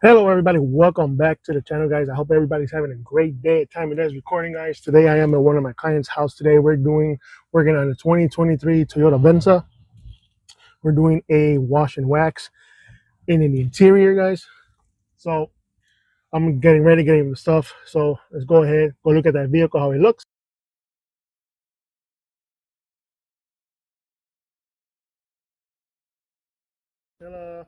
Hello, everybody. Welcome back to the channel, guys. I hope everybody's having a great day at time it is recording, guys. Today, I am at one of my clients' house. Today, working on a 2023 Toyota Venza. We're doing a wash and wax in the interior, guys. So I'm getting ready, getting the stuff. So let's go ahead, go look at that vehicle, how it looks. Hello.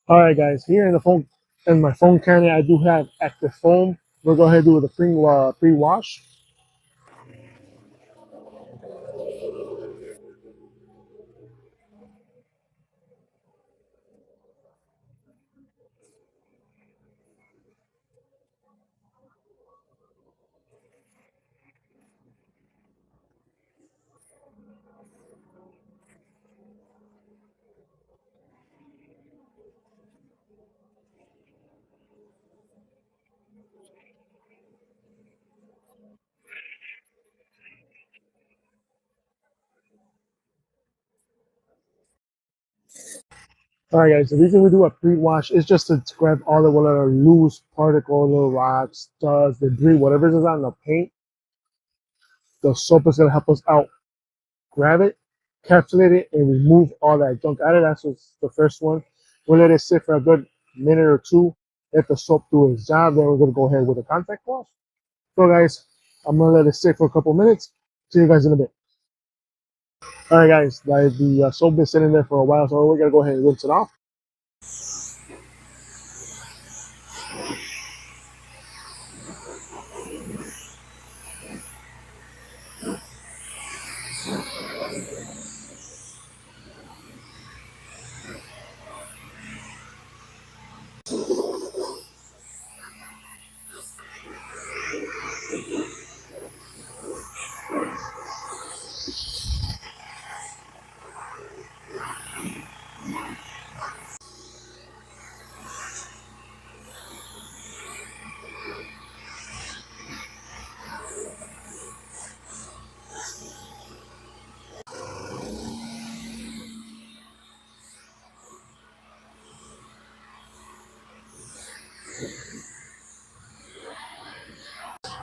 All right, guys. Here in my phone camera, I do have active foam. We'll go ahead and do the pre-wash. All right, guys. The reason we do a pre-wash is just to grab all the little loose particles, little rocks, dust, debris, whatever is on the paint. The soap is gonna help us out. Grab it, encapsulate it, and remove all that junk out of it. That's what's the first one. We'll let it sit for a good minute or two. Let the soap do its job. Then we're gonna go ahead with the contact wash. So, guys, I'm gonna let it sit for a couple minutes. See you guys in a bit. All right, guys. The soap been sitting there for a while, so we're gonna go ahead and rinse it off.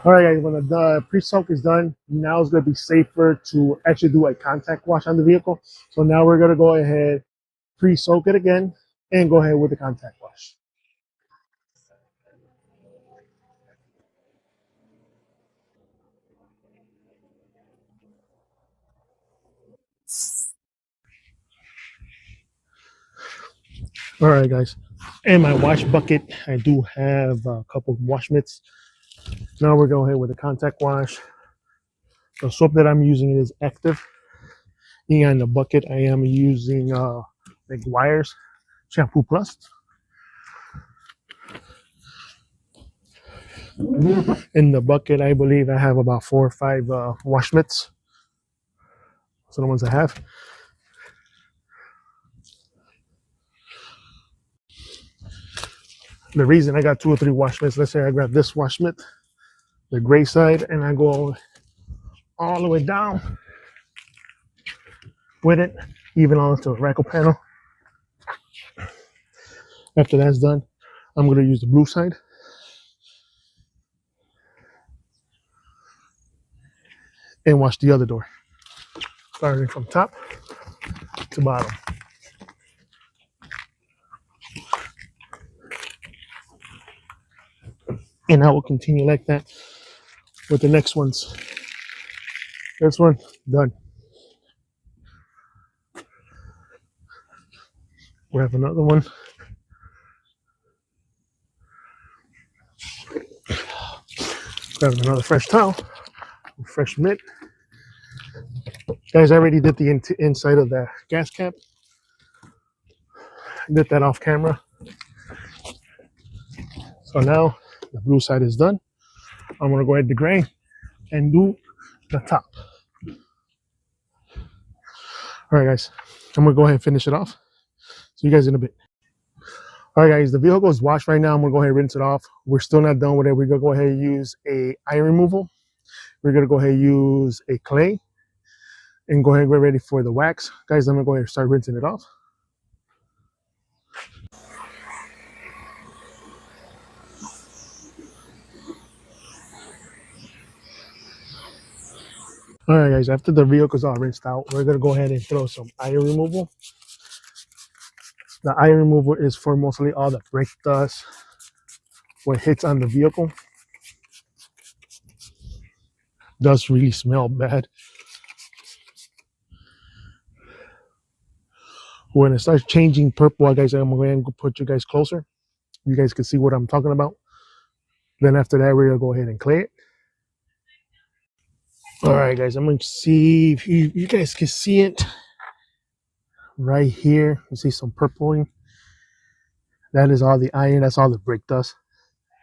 All right, guys, when the pre-soak is done, now it's going to be safer to actually do a contact wash on the vehicle. So now we're going to go ahead, pre-soak it again, and go ahead with the contact wash. All right, guys. In my wash bucket, I do have a couple of wash mitts. Now we're going ahead with the contact wash. The soap that I'm using is active. And in the bucket, I am using McGuire's Shampoo Plus. In the bucket, I believe I have about 4 or 5 wash mitts. So the ones I have. The reason I got 2 or 3 wash mitts, let's say I grab this wash mitt, the gray side, and I go all the way down with it, even onto the rackle panel. After that's done, I'm going to use the blue side. And wash the other door, starting from top to bottom. And I will continue like that with the next ones. This one, done. We have another one. Grab another fresh towel, fresh mitt. Guys, I already did the inside of the gas cap. I did that off camera. So now the blue side is done. I'm gonna go ahead to gray and do the top. All right, guys, I'm gonna go ahead and finish it off. See you guys in a bit. All right, guys, the vehicle is washed right now. I'm gonna go ahead and rinse it off. We're still not done with it. We're gonna go ahead and use a iron removal. We're gonna go ahead and use a clay and go ahead and get ready for the wax. Guys, I'm gonna go ahead and start rinsing it off. All right, guys, after the vehicle's all rinsed out, we're gonna go ahead and throw some iron removal. The iron removal is for mostly all the brake dust, what hits on the vehicle. Does really smell bad. When it starts changing purple, guys, I'm going to put you guys closer. You guys can see what I'm talking about. Then after that, we're gonna go ahead and clay it. All right, guys, I'm gonna see if you guys can see it right here. You see some purpling. That is all the iron. That's all the brake dust.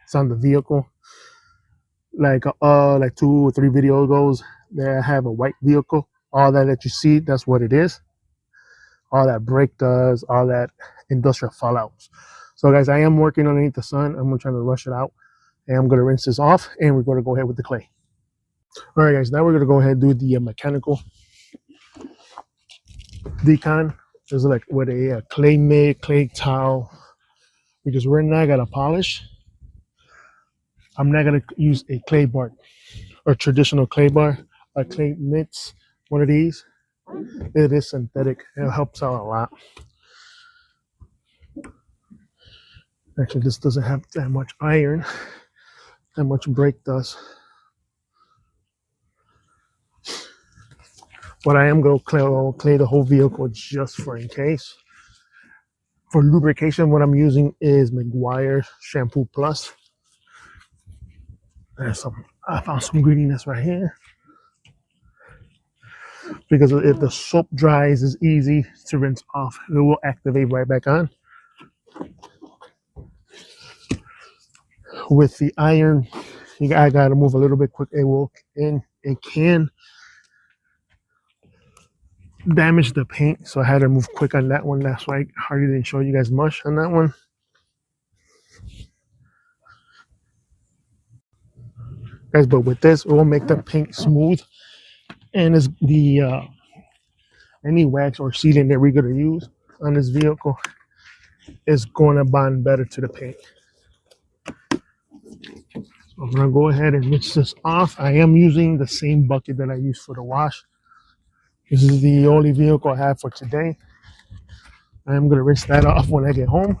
It's on the vehicle. Like 2 or 3 videos ago, there I have a white vehicle. All that you see, that's what it is. All that brake dust, all that industrial fallouts. So, guys, I am working underneath the sun. I'm trying to rush it out, and I'm gonna rinse this off, and we're gonna go ahead with the clay. All right, guys, now we're gonna go ahead and do the mechanical decon. There's like with a clay mitt, clay towel, because we're not gonna polish. I'm not gonna use a clay bar or traditional clay bar, a clay mitts, one of these. It is synthetic. It helps out a lot. Actually, this doesn't have that much iron, that much brake dust. But I am going to clay the whole vehicle just for in case. For lubrication, what I'm using is McGuire's Shampoo Plus. I found some greediness right here. Because if the soap dries, it's easy to rinse off. It will activate right back on. With the iron, I gotta move a little bit quick. It can damage the paint, so I had to move quick on that one. That's why I hardly didn't show you guys much on that one. Guys, but with this, it will make the paint smooth, and it's the any wax or sealant that we're gonna use on this vehicle is going to bond better to the paint. So I'm gonna go ahead and rinse this off. I am using the same bucket that I used for the wash. This is the only vehicle I have for today. I am gonna rinse that off when I get home.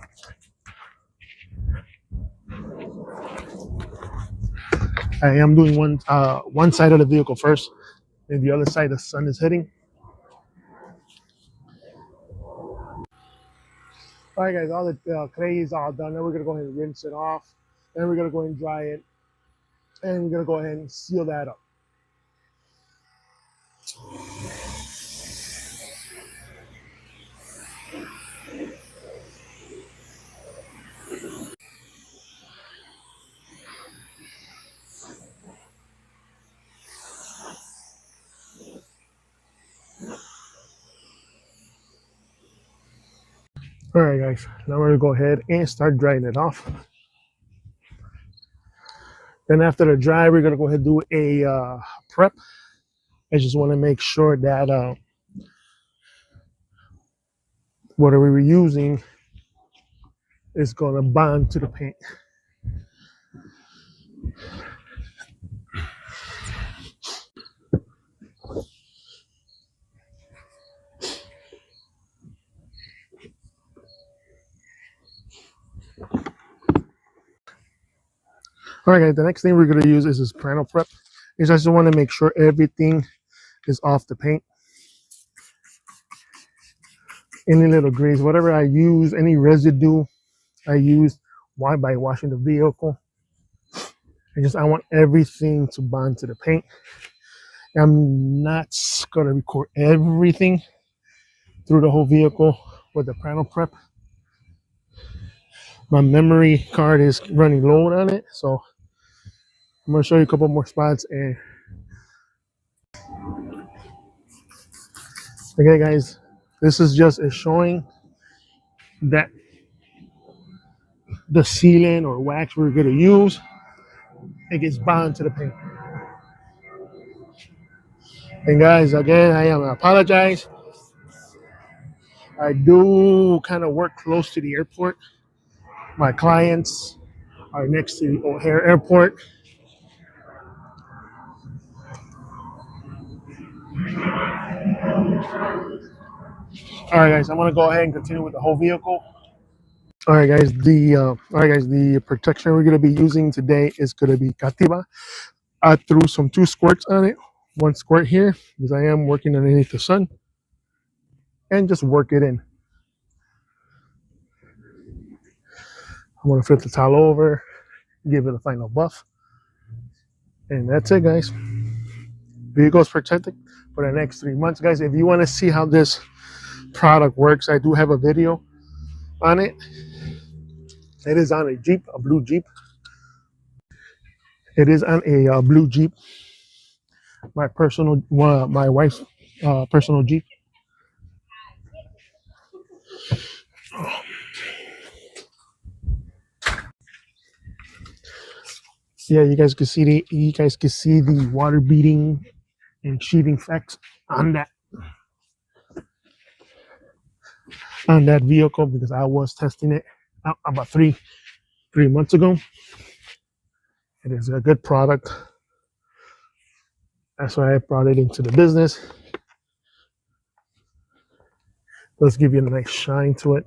I am doing one side of the vehicle first, and the other side the sun is hitting. All right, guys, all the clay is all done. Now we're gonna go ahead and rinse it off. Then we're gonna go ahead and dry it, and we're gonna go ahead and seal that up. All right, guys, now we're gonna go ahead and start drying it off. Then after the dry, we're gonna go ahead and do a prep. I just want to make sure that whatever we're using is gonna bond to the paint. All right, guys, the next thing we're gonna use is this panel prep. I just want to make sure everything is off the paint. Any little grease, whatever I use, any residue I use by washing the vehicle. I want everything to bond to the paint. I'm not gonna record everything through the whole vehicle with the panel prep. My memory card is running low on it, so I'm gonna show you a couple more spots. And okay, guys, this is just showing that the sealant or wax we're gonna use, it gets bound to the paint. And guys, again, I apologize. I do kind of work close to the airport. My clients are next to the O'Hare Airport. All right, guys, I'm gonna go ahead and continue with the whole vehicle. All right, guys, the protection we're gonna be using today is gonna be Cativa. I threw two squirts on it. One squirt here because I am working underneath the sun, and just work it in. I'm gonna flip the towel over, give it a final buff, and that's it, guys. Vehicle's protected for the next 3 months, guys. If you want to see how this product works, I do have a video on it. It is on a Jeep, a blue Jeep. It is on a blue Jeep. My wife's personal Jeep. Yeah, you guys can see the water beading and sheathing effects on that vehicle because I was testing it out about three months ago. It is a good product. That's why I brought it into the business. Let's give you a nice shine to it.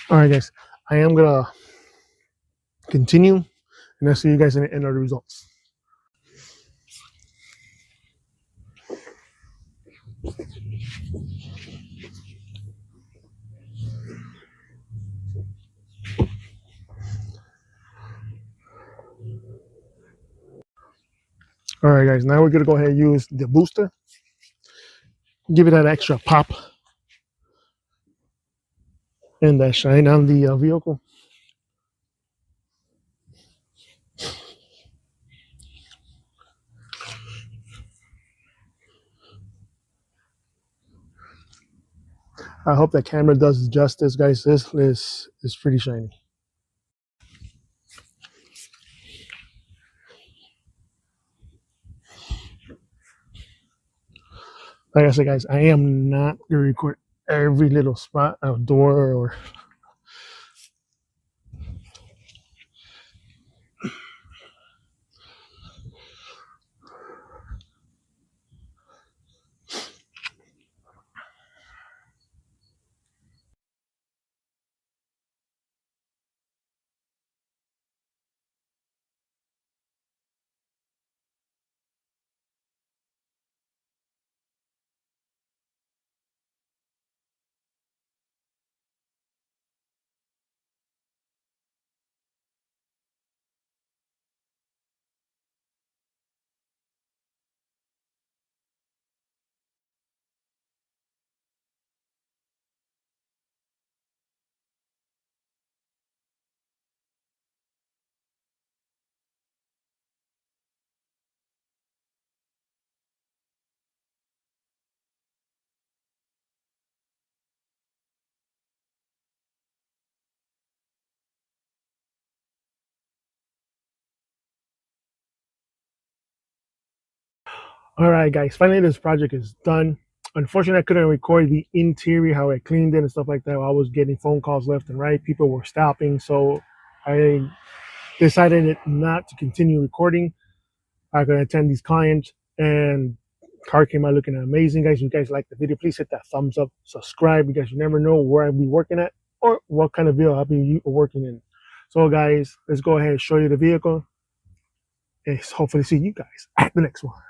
All right, guys, I am gonna continue, and I'll see you guys in the end of the results. All right, guys, now we're gonna go ahead and use the booster. Give it that extra pop and that shine on the vehicle. I hope that camera does justice, guys. This is pretty shiny. Like I said, guys, I am not gonna record every little spot, door, or All right, guys. Finally, this project is done. Unfortunately, I couldn't record the interior, how I cleaned it and stuff like that. I was getting phone calls left and right. People were stopping, so I decided not to continue recording. I could attend these clients, and car came out looking amazing, guys. If you guys like the video, please hit that thumbs up, subscribe, because you never know where I'll be working at or what kind of vehicle I'll be working in. So, guys, let's go ahead and show you the vehicle, and hopefully see you guys at the next one.